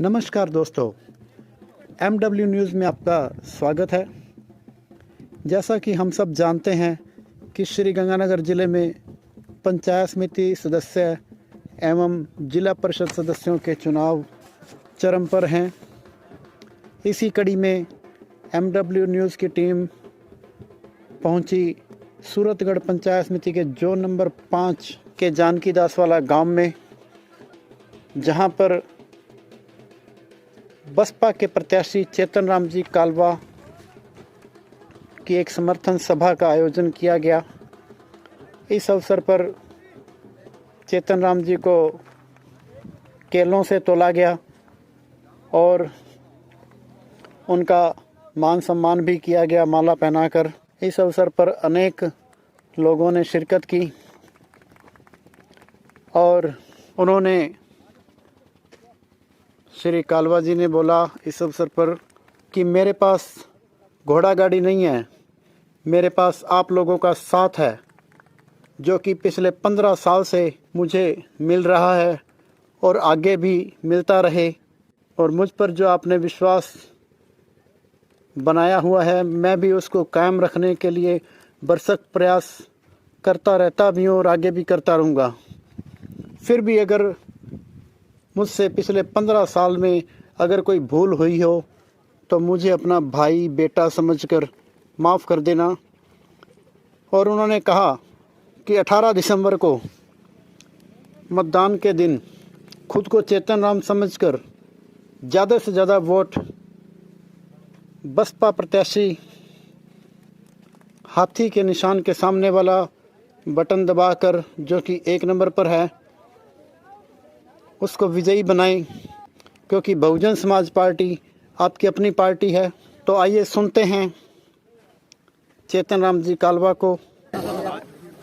नमस्कार दोस्तों, MW news में आपका स्वागत है। जैसा कि हम सब जानते हैं कि श्री गंगानगर ज़िले में पंचायत समिति सदस्य एवं जिला परिषद सदस्यों के चुनाव चरम पर हैं। इसी कड़ी में MW न्यूज़ की टीम पहुंची सूरतगढ़ पंचायत समिति के जोन नंबर 5 के जानकी दास वाला गांव में, जहां पर बसपा के प्रत्याशी चेतन राम जी कालवा की एक समर्थन सभा का आयोजन किया गया। इस अवसर पर चेतन राम जी को केलों से तोला गया और उनका मान सम्मान भी किया गया माला पहनाकर। इस अवसर पर अनेक लोगों ने शिरकत की और उन्होंने श्री कालवा जी ने बोला इस अवसर पर कि मेरे पास घोड़ा गाड़ी नहीं है, मेरे पास आप लोगों का साथ है, जो कि पिछले 15 साल से मुझे मिल रहा है और आगे भी मिलता रहे। और मुझ पर जो आपने विश्वास बनाया हुआ है, मैं भी उसको कायम रखने के लिए भरसक प्रयास करता रहता भी हूँ और आगे भी करता रहूँगा। फिर भी अगर मुझसे पिछले 15 साल में अगर कोई भूल हुई हो तो मुझे अपना भाई बेटा समझकर माफ़ कर देना। और उन्होंने कहा कि 18 दिसंबर को मतदान के दिन खुद को चेतन राम समझकर ज़्यादा से ज़्यादा वोट बसपा प्रत्याशी हाथी के निशान के सामने वाला बटन दबाकर, जो कि 1 नंबर पर है, उसको विजयी बनाएं, क्योंकि बहुजन समाज पार्टी आपकी अपनी पार्टी है। तो आइए सुनते हैं चेतन राम जी कालवा को।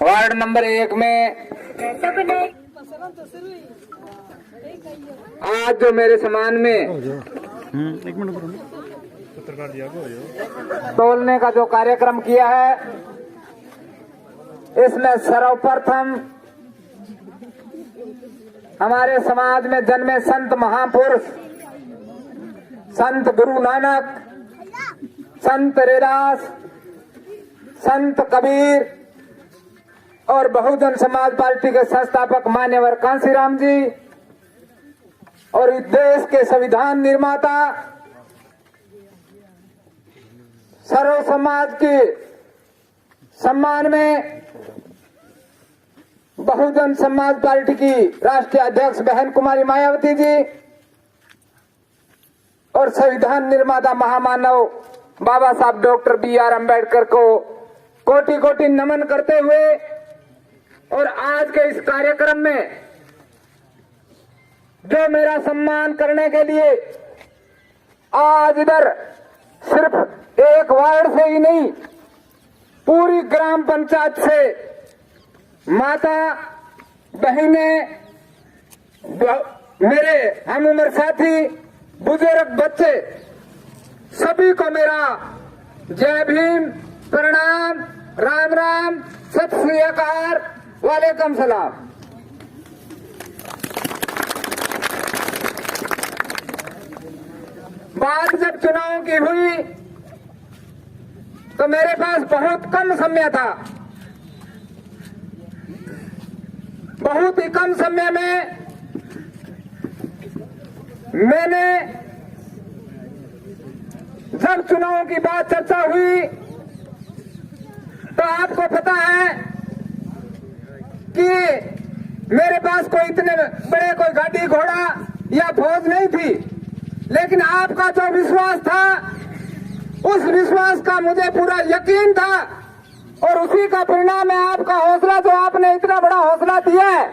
वार्ड नंबर 1 में आज जो मेरे समान में तोलने का जो कार्यक्रम किया है, इसमें सर्वप्रथम हमारे समाज में जन्मे संत महापुरुष, संत गुरु नानक, संत रैदास, संत कबीर और बहुजन समाज पार्टी के संस्थापक मान्यवर कांसीराम जी और इस देश के संविधान निर्माता, सर्व समाज के सम्मान में बहुजन समाज पार्टी की राष्ट्रीय अध्यक्ष बहन कुमारी मायावती जी और संविधान निर्माता महामानव बाबा साहब डॉक्टर BR अम्बेडकर को कोटि कोटि नमन करते हुए और आज के इस कार्यक्रम में जो मेरा सम्मान करने के लिए आज इधर सिर्फ एक वार्ड से ही नहीं, पूरी ग्राम पंचायत से माता बहिने, मेरे हम उम्र साथी, बुजुर्ग, बच्चे, सभी को मेरा जय भीम, प्रणाम, राम राम, सत श्री अकाल, वालेकुम सलाम। बात जब चुनाव की हुई तो मेरे पास बहुत कम समय था। बहुत ही कम समय में मैंने, जब चुनाव की बात चर्चा हुई तो आपको पता है कि मेरे पास कोई इतने बड़े कोई गाड़ी घोड़ा या फौज नहीं थी, लेकिन आपका जो विश्वास था, उस विश्वास का मुझे पूरा यकीन था और उसी का परिणाम है आपका हौसला, जो आपने इतना बड़ा हौसला दिया है।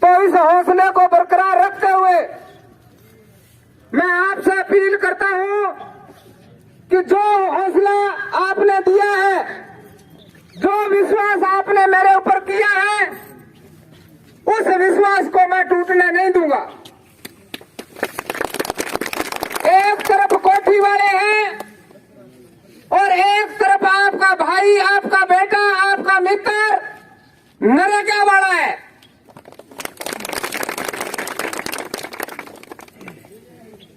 तो इस हौसले को बरकरार रखते हुए मैं आपसे अपील करता हूं कि जो हौसला आपने दिया है, जो विश्वास आपने मेरे ऊपर किया है, उस विश्वास को मैं टूटने नहीं दूंगा। एक तरफ कोठी वाले हैं और एक तरफ आपका भाई, आपका बेटा, आपका मित्र नरेगा वाला है।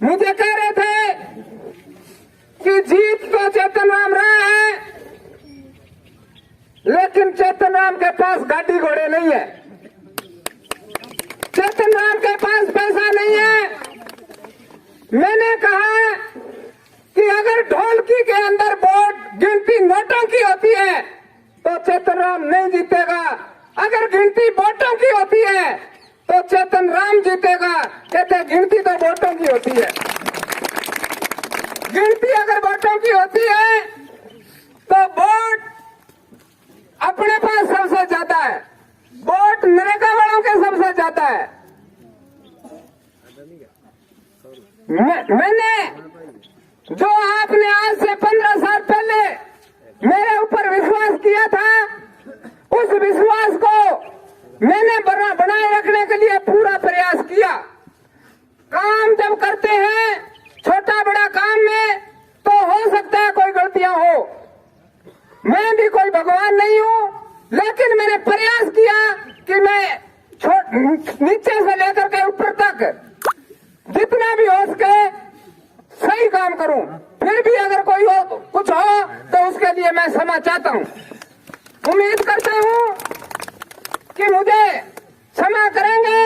मुझे कह रहे थे कि जीत तो चेतन राम रहा है, लेकिन चेतन राम के पास गाड़ी घोड़े नहीं है, चेतन राम के पास पैसा नहीं है। मैंने कहा कि अगर ढोलकी के अंदर वोट गिनती नोटों की होती है तो चेतन राम नहीं जीतेगा, अगर गिनती वोटों की होती है तो चेतन राम जीतेगा। कहते गिनती तो वोटों की होती है, गिनती अगर वोटों की होती है तो वोट अपने पास सबसे ज्यादा है, वोट नरेगा वालों के सबसे ज्यादा है। मैंने जो आपने आज से 15 साल पहले मेरे ऊपर विश्वास किया था, उस विश्वास को मैंने बनाए रखने के लिए पूरा प्रयास किया। काम जब करते हैं छोटा बड़ा काम में तो हो सकता है कोई गलतियां हो, मैं भी कोई भगवान नहीं हूं, लेकिन मैंने प्रयास किया कि मैं नीचे से लेकर के ऊपर तक जितना भी हो सके सही काम करूं। फिर भी अगर कोई कुछ हो तो उसके लिए मैं क्षमा चाहता हूं। उम्मीद करता हूं कि मुझे क्षमा करेंगे।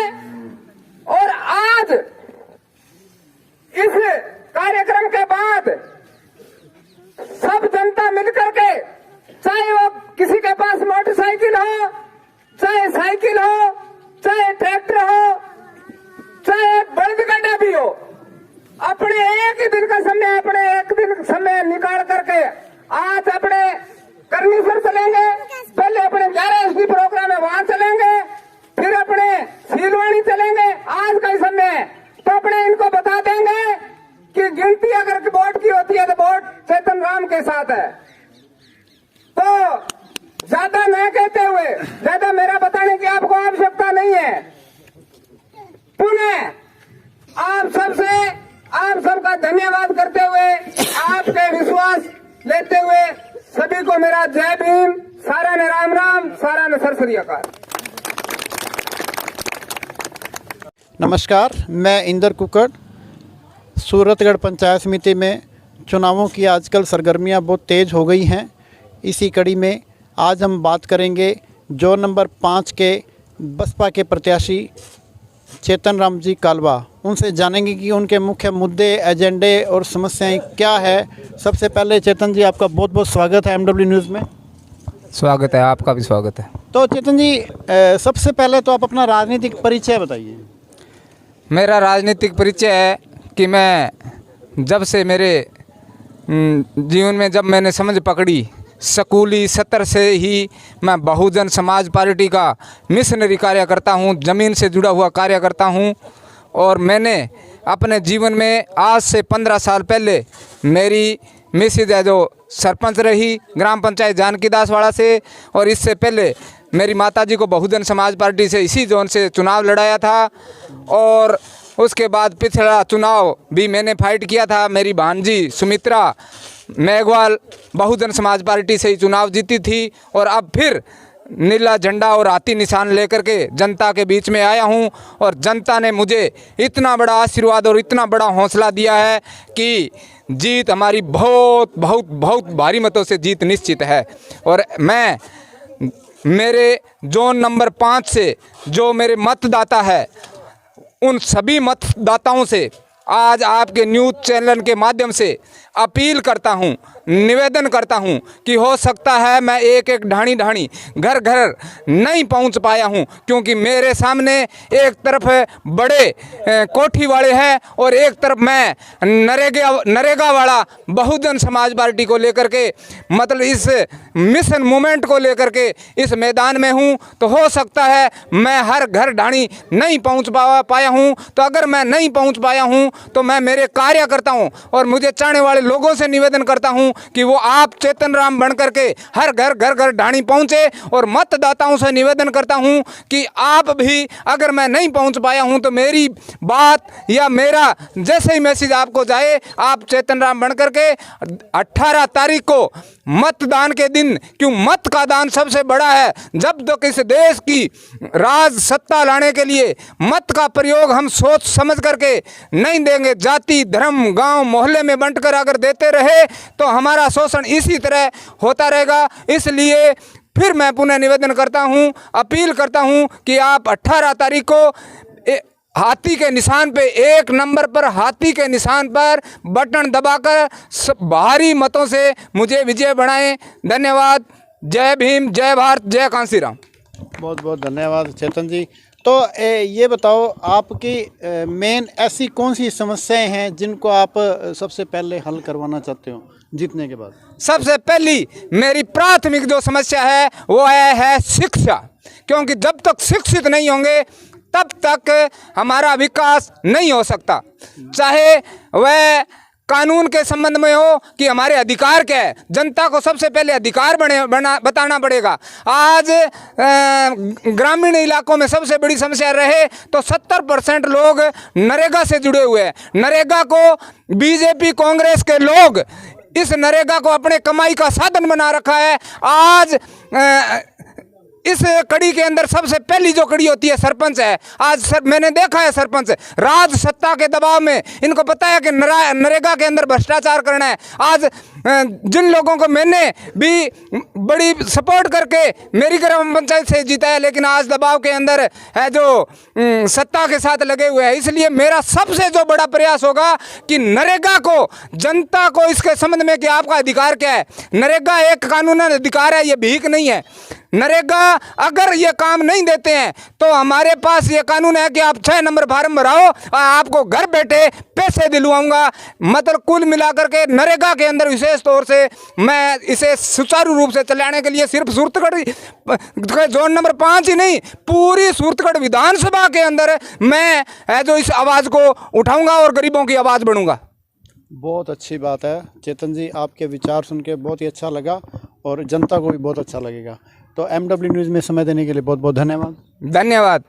और आज इस कार्यक्रम के बाद सब जनता मिलकर के, चाहे वो किसी के पास मोटरसाइकिल हो, चाहे साइकिल हो, चाहे ट्रैक्टर हो, चाहे बलदगाड़ा भी हो, अपने एक ही दिन का समय, अपने एक दिन समय निकाल करके आज अपने करनीसर चलेंगे, पहले अपने 11 एसडी प्रोग्राम है वहां चलेंगे, फिर अपने सीलवानी चलेंगे। आज का ही समय है तो अपने इनको बता देंगे कि गिनती अगर वोट की होती है तो वोट चेतन राम के साथ है। तो ज्यादा न कहते हुए, ज्यादा मेरा बताने की आपको आवश्यकता नहीं है। पुनः आप सबका धन्यवाद करते हुए, आपके विश्वास लेते हुए सभी को मेरा जय भीम, सारा ने राम राम, सारा ने सर श्री अकाल। नमस्कार, मैं इंदर कुकड़। सूरतगढ़ पंचायत समिति में चुनावों की आजकल सरगर्मियां बहुत तेज़ हो गई हैं। इसी कड़ी में आज हम बात करेंगे जोन नंबर 5 के बसपा के प्रत्याशी चेतन राम जी कालवा। उनसे जानेंगे कि उनके मुख्य मुद्दे, एजेंडे और समस्याएं क्या है। सबसे पहले चेतन जी, आपका बहुत बहुत स्वागत है MW न्यूज़ में। स्वागत है, आपका भी स्वागत है। तो चेतन जी, सबसे पहले तो आप अपना राजनीतिक परिचय बताइए। मेरा राजनीतिक परिचय है कि मैं जब से मेरे जीवन में जब मैंने समझ पकड़ी, स्कूली स्तर से ही मैं बहुजन समाज पार्टी का मिशनरी कार्य करता हूँ, ज़मीन से जुड़ा हुआ कार्य करता हूँ। और मैंने अपने जीवन में आज से 15 साल पहले मेरी मिसेज है जो सरपंच रही ग्राम पंचायत जानकी दासवाड़ा से, और इससे पहले मेरी माताजी को बहुजन समाज पार्टी से इसी जोन से चुनाव लड़ाया था। और उसके बाद पिछला चुनाव भी मैंने फाइट किया था। मेरी भांजी सुमित्रा मेघवाल बहुजन समाज पार्टी से ही चुनाव जीती थी। और अब फिर नीला झंडा और हाथी निशान लेकर के जनता के बीच में आया हूं। और जनता ने मुझे इतना बड़ा आशीर्वाद और इतना बड़ा हौसला दिया है कि जीत हमारी बहुत बहुत बहुत भारी मतों से जीत निश्चित है। और मैं मेरे जोन नंबर 5 से जो मेरे मतदाता है, उन सभी मतदाताओं से आज आपके न्यूज़ चैनल के माध्यम से अपील करता हूं, निवेदन करता हूं कि हो सकता है मैं एक एक ढाणी घर घर नहीं पहुंच पाया हूं, क्योंकि मेरे सामने एक तरफ बड़े कोठी वाले हैं और एक तरफ मैं नरेगा वाला बहुजन समाज पार्टी को लेकर के, मतलब इस मिशन मूवमेंट को लेकर के इस मैदान में हूं। तो हो सकता है मैं हर घर ढाणी नहीं पहुंच पाया हूं। तो अगर मैं नहीं पहुंच पाया हूं तो मैं मेरे कार्यकर्ता हूं और मुझे चाहने वाले लोगों से निवेदन करता हूं कि वो आप चेतन राम बन करके हर घर ढाणी पहुंचे। और मतदाताओं से निवेदन करता हूं कि आप भी, अगर मैं नहीं पहुंच पाया हूं तो मेरी बात या मेरा जैसे ही मैसेज आपको जाए, आप चेतन राम बन करके 18 तारीख को मतदान के दिन, क्यों मत का दान सबसे बड़ा है। जब तक इस देश की राज सत्ता लाने के लिए मत का प्रयोग हम सोच समझ करके नहीं देंगे, जाति धर्म गांव मोहल्ले में बांटकर अगर देते रहे तो हमारा शोषण इसी तरह होता रहेगा। इसलिए फिर मैं पुनः निवेदन करता हूं, अपील करता हूं कि आप 18 तारीख को हाथी के निशान पे, 1 नंबर पर हाथी के निशान पर बटन दबाकर भारी मतों से मुझे विजय बनाएं। धन्यवाद। जय भीम, जय भारत, जय कांसी राम। बहुत बहुत धन्यवाद चेतन जी। तो ये बताओ, आपकी मेन ऐसी कौन सी समस्याएं हैं जिनको आप सबसे पहले हल करवाना चाहते हो जीतने के बाद? सबसे पहली मेरी प्राथमिक जो समस्या है वो है शिक्षा, क्योंकि जब तक शिक्षित नहीं होंगे तब तक हमारा विकास नहीं हो सकता। चाहे वह कानून के संबंध में हो कि हमारे अधिकार क्या है, जनता को सबसे पहले अधिकार बताना पड़ेगा। आज ग्रामीण इलाकों में सबसे बड़ी समस्या रहे तो 70% लोग नरेगा से जुड़े हुए हैं। नरेगा को बीजेपी कांग्रेस के लोग इस नरेगा को अपने कमाई का साधन बना रखा है। आज इस कड़ी के अंदर सबसे पहली जो कड़ी होती है सरपंच है। आज मैंने देखा है सरपंच राज सत्ता के दबाव में इनको पता है कि नरेगा के अंदर भ्रष्टाचार करना है। आज जिन लोगों को मैंने भी बड़ी सपोर्ट करके मेरी ग्राम पंचायत से जीता है, लेकिन आज दबाव के अंदर है जो सत्ता के साथ लगे हुए हैं। इसलिए मेरा सबसे जो बड़ा प्रयास होगा कि नरेगा को, जनता को इसके संबंध में कि आपका अधिकार क्या है। नरेगा एक कानूनन अधिकार है, ये भीख नहीं है। नरेगा अगर ये काम नहीं देते हैं तो हमारे पास ये कानून है कि आप 6 नंबर फार्म भराओ और आपको घर बैठे पैसे दिलवाऊंगा। मतलब कुल मिलाकर के नरेगा के अंदर विशेष तौर से मैं इसे सुचारू रूप से चलाने के लिए सिर्फ सूरतगढ़ जोन नंबर 5 ही नहीं, पूरी सूरतगढ़ विधानसभा के अंदर मैं जो इस आवाज़ को उठाऊंगा और गरीबों की आवाज़ बनूंगा। बहुत अच्छी बात है चेतन जी, आपके विचार सुन के बहुत ही अच्छा लगा और जनता को भी बहुत अच्छा लगेगा। तो MW न्यूज़ में समय देने के लिए बहुत बहुत धन्यवाद। धन्यवाद।